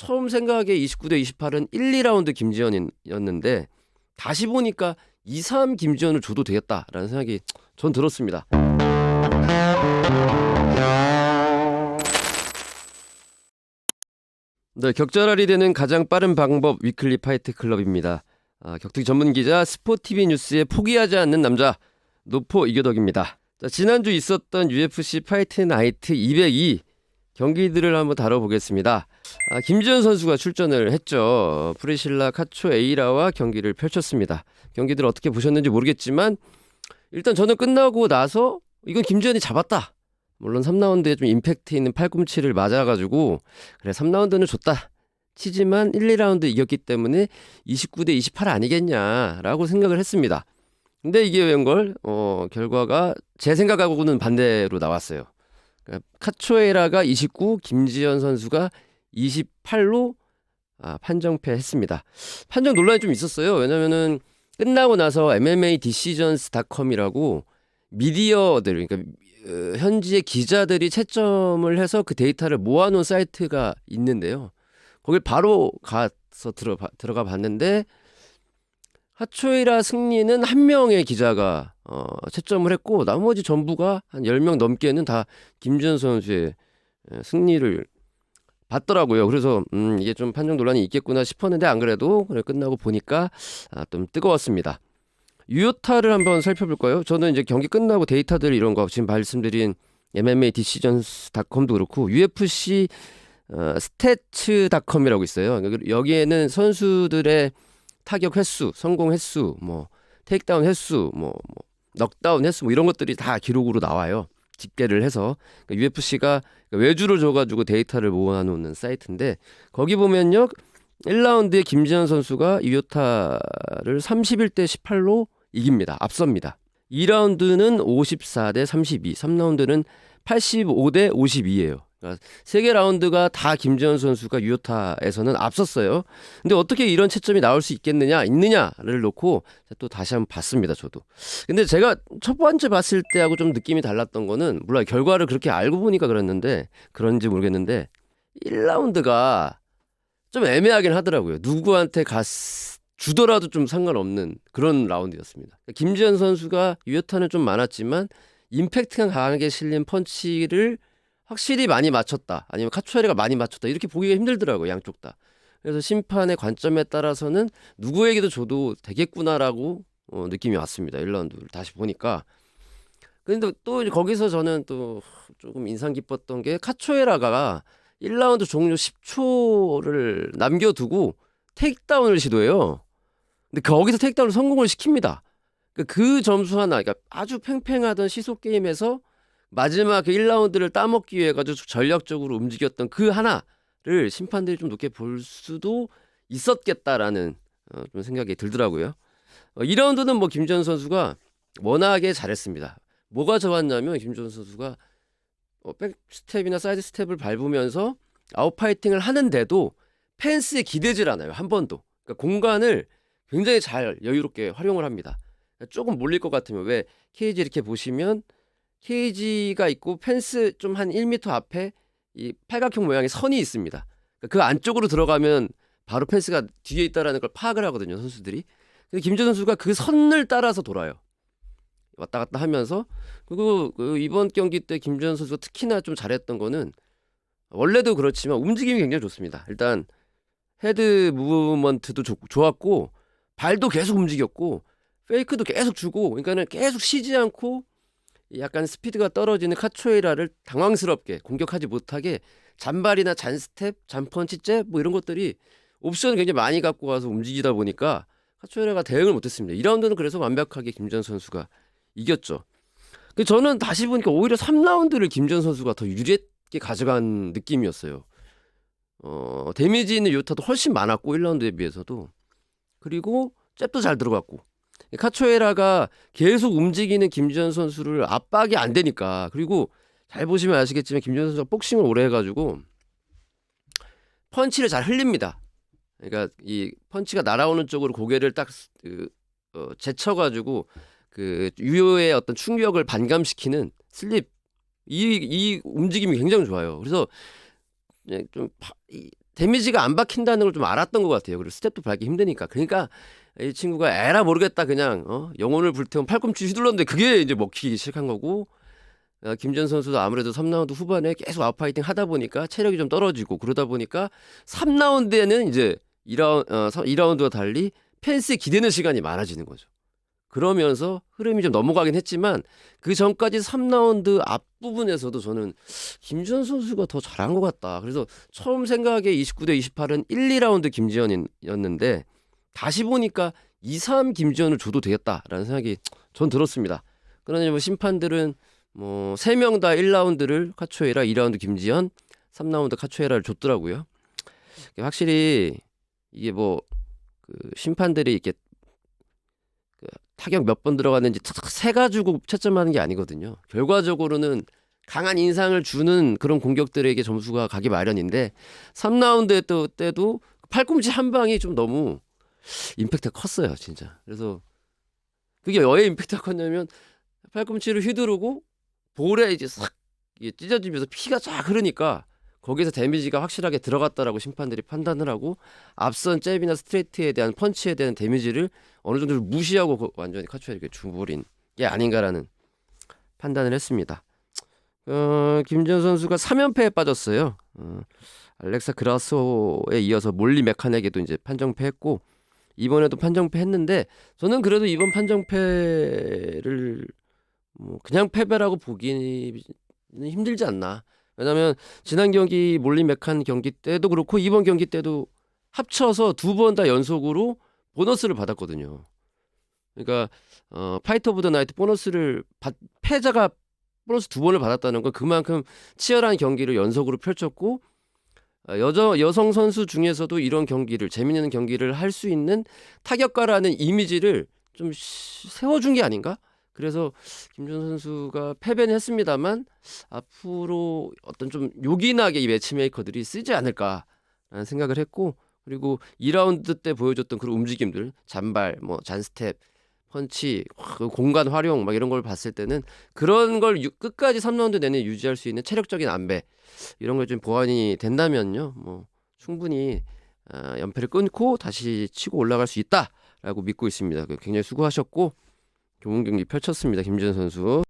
처음 생각에 29대 28은 1, 2라운드 김지현이었는데 다시 보니까 2, 3 김지현을 줘도 되겠다라는 생각이 전 들었습니다. 네, 격전할이 되는 가장 빠른 방법 위클리 파이트 클럽입니다. 격투기 전문 기자 스포티비 뉴스에 포기하지 않는 남자 노포 이교덕입니다. 자, 지난주 있었던 UFC 파이트 나이트 202 경기들을 한번 다뤄보겠습니다. 김지현 선수가 출전을 했죠. 프리실라 카초에이라와 경기를 펼쳤습니다. 경기들 어떻게 보셨는지 모르겠지만 일단 저는 끝나고 나서 이건 김지현이 잡았다. 물론 3라운드에 좀 임팩트 있는 팔꿈치를 맞아가지고 그래 3라운드는 줬다 치지만 1, 2라운드 이겼기 때문에 29대 28 아니겠냐라고 생각을 했습니다. 근데 이게 웬걸 결과가 제 생각하고는 반대로 나왔어요. 그러니까 카초에라가 29, 김지현 선수가 28로 판정패했습니다. 판정 논란이 좀 있었어요. 왜냐면은 끝나고 나서 MMADecisions.com이라고 미디어들, 그러니까 현지의 기자들이 채점을 해서 그 데이터를 모아놓은 사이트가 있는데요. 거길 바로 가서 들어가 봤는데 하초이라 승리는 한 명의 기자가 채점을 했고 나머지 전부가 한 10명 넘게는 다 김지현 선수의 승리를 봤더라고요. 그래서 이게 좀 판정 논란이 있겠구나 싶었는데 안 그래도 끝나고 보니까 좀 뜨거웠습니다. 유효타를 한번 살펴볼까요? 저는 이제 경기 끝나고 데이터들 이런 거 지금 말씀드린 MMADecisions.com도 그렇고 UFC 스태츠닷컴이라고 있어요. 여기에는 선수들의 타격 횟수, 성공 횟수, 뭐 테이크다운 횟수, 뭐 넉다운 횟수 뭐 이런 것들이 다 기록으로 나와요. 집계를 해서 그러니까 UFC가 외주를 줘가지고 데이터를 모아놓는 사이트인데 거기 보면요 1라운드에 김지현 선수가 유효타를 31대 18로 이깁니다. 앞섭니다. 2라운드는 54대 32, 3라운드는 85대 52예요. 그러니까 3개 라운드가 다 김지현 선수가 유효타에서는 앞섰어요. 근데 어떻게 이런 채점이 나올 수 있느냐를 놓고 또 다시 한번 봤습니다. 저도. 근데 제가 첫 번째 봤을 때하고 좀 느낌이 달랐던 거는 물론 결과를 그렇게 알고 보니까 그런지 모르겠는데 1라운드가 좀 애매하긴 하더라고요. 누구한테 주더라도 좀 상관없는 그런 라운드였습니다. 김지현 선수가 유효타는 좀 많았지만 임팩트가 강하게 실린 펀치를 확실히 많이 맞췄다. 아니면 카초에라가 많이 맞췄다. 이렇게 보기가 힘들더라고요. 양쪽 다. 그래서 심판의 관점에 따라서는 누구에게도 줘도 되겠구나라고 느낌이 왔습니다. 1라운드를 다시 보니까. 근데 또 거기서 저는 또 조금 인상 깊었던 게 카초에라가 1라운드 종료 10초를 남겨두고 테이크다운을 시도해요. 근데 거기서 테이크다운을 성공을 시킵니다. 그 점수 하나, 그러니까 아주 팽팽하던 시속 게임에서 마지막 그 1라운드를 따먹기 위해 가지고 전략적으로 움직였던 그 하나를 심판들이 좀 높게 볼 수도 있었겠다라는 좀 생각이 들더라고요. 2라운드는 뭐 김지현 선수가 워낙에 잘했습니다. 뭐가 좋았냐면 김지현 선수가 백스텝이나 사이드 스텝을 밟으면서 아웃파이팅을 하는데도 펜스에 기대질 않아요. 한 번도. 그러니까 공간을 굉장히 잘 여유롭게 활용을 합니다. 조금 몰릴 것 같으면 왜 케이지 이렇게 보시면 케이지가 있고 펜스 좀 한 1m 앞에 이 팔각형 모양의 선이 있습니다. 그 안쪽으로 들어가면 바로 펜스가 뒤에 있다라는 걸 파악을 하거든요. 선수들이. 근데 김지현 선수가 그 선을 따라서 돌아요. 왔다 갔다 하면서 그리고 이번 경기 때 김지현 선수가 특히나 좀 잘했던 거는 원래도 그렇지만 움직임이 굉장히 좋습니다. 일단 헤드 무브먼트도 좋았고 발도 계속 움직였고 페이크도 계속 주고 그러니까는 계속 쉬지 않고 약간 스피드가 떨어지는 카초에라를 당황스럽게 공격하지 못하게 잔발이나 잔스텝, 잔펀치 잽 뭐 이런 것들이 옵션을 굉장히 많이 갖고 와서 움직이다 보니까 카초에라가 대응을 못했습니다. 2라운드는 그래서 완벽하게 김지현 선수가 이겼죠. 저는 다시 보니까 오히려 3라운드를 김지현 선수가 더 유리하게 가져간 느낌이었어요. 데미지 있는 유효타도 훨씬 많았고 1라운드에 비해서도 그리고 잽도 잘 들어갔고 카초에라가 계속 움직이는 김지현 선수를 압박이 안 되니까 그리고 잘 보시면 아시겠지만 김지현 선수가 복싱을 오래 해가지고 펀치를 잘 흘립니다. 그러니까 이 펀치가 날아오는 쪽으로 고개를 딱 제쳐가지고 그 유효의 어떤 충격을 반감시키는 슬립 이 움직임이 굉장히 좋아요. 그래서 좀 데미지가 안 박힌다는 걸 좀 알았던 것 같아요. 그리고 스텝도 밟기 힘드니까. 그러니까 이 친구가 에라 모르겠다 그냥 영혼을 불태운 팔꿈치 휘둘렀는데 그게 이제 먹히기 시작한 거고 김지현 선수도 아무래도 3라운드 후반에 계속 아웃파이팅 하다 보니까 체력이 좀 떨어지고 그러다 보니까 3라운드에는 이제 2라운드와 달리 펜스에 기대는 시간이 많아지는 거죠. 그러면서 흐름이 좀 넘어가긴 했지만 그 전까지 3라운드 앞부분에서도 저는 김지현 선수가 더 잘한 것 같다. 그래서 처음 생각에 29대 28은 1, 2라운드 김지현이었는데 다시 보니까 2, 3 김지현을 줘도 되겠다라는 생각이 전 들었습니다. 그러니 뭐 심판들은 뭐 3명 다 1라운드를 카초에라, 2라운드 김지현, 3라운드 카초에라를 줬더라고요. 확실히 이게 뭐 그 심판들이 이렇게 그 타격 몇 번 들어갔는지 탁탁 세 가지고 채점하는 게 아니거든요. 결과적으로는 강한 인상을 주는 그런 공격들에게 점수가 가기 마련인데 3라운드 때도 팔꿈치 한 방이 좀 너무 임팩트가 컸어요, 진짜. 그래서 그게 왜 임팩트가 컸냐면 팔꿈치를 휘두르고 볼에 이제 싹 찢어지면서 피가 쫙 흐르니까 거기서 데미지가 확실하게 들어갔다라고 심판들이 판단을 하고 앞선 잽이나 스트레이트에 대한 펀치에 대한 데미지를 어느 정도 무시하고 완전히 카츠에라에게 줘버린 게 아닌가라는 판단을 했습니다. 김지현 선수가 3연패에 빠졌어요. 알렉사 그라소에 이어서 몰리 메카넥에도 이제 판정패했고 이번에도 판정패했는데 저는 그래도 이번 판정패를 뭐 그냥 패배라고 보기는 힘들지 않나. 왜냐면 지난 경기 몰리 메칸 경기 때도 그렇고 이번 경기 때도 합쳐서 2번 다 연속으로 보너스를 받았거든요. 그러니까 파이터 오브 더 나이트 보너스를 패자가 보너스 2번을 받았다는 건 그만큼 치열한 경기를 연속으로 펼쳤고 여성 선수 중에서도 이런 경기를 재밌는 경기를 할 수 있는 타격가라는 이미지를 좀 세워준 게 아닌가? 그래서 김지현 선수가 패배는 했습니다만 앞으로 어떤 좀 요긴하게 이 매치메이커들이 쓰지 않을까라는 생각을 했고 그리고 2라운드 때 보여줬던 그런 움직임들 잔발, 뭐 잔스텝, 펀치, 공간 활용 막 이런 걸 봤을 때는 그런 걸 끝까지 3라운드 내내 유지할 수 있는 체력적인 안배 이런 걸 좀 보완이 된다면요, 뭐 충분히 연패를 끊고 다시 치고 올라갈 수 있다라고 믿고 있습니다. 굉장히 수고하셨고 좋은 경기 펼쳤습니다, 김지현 선수.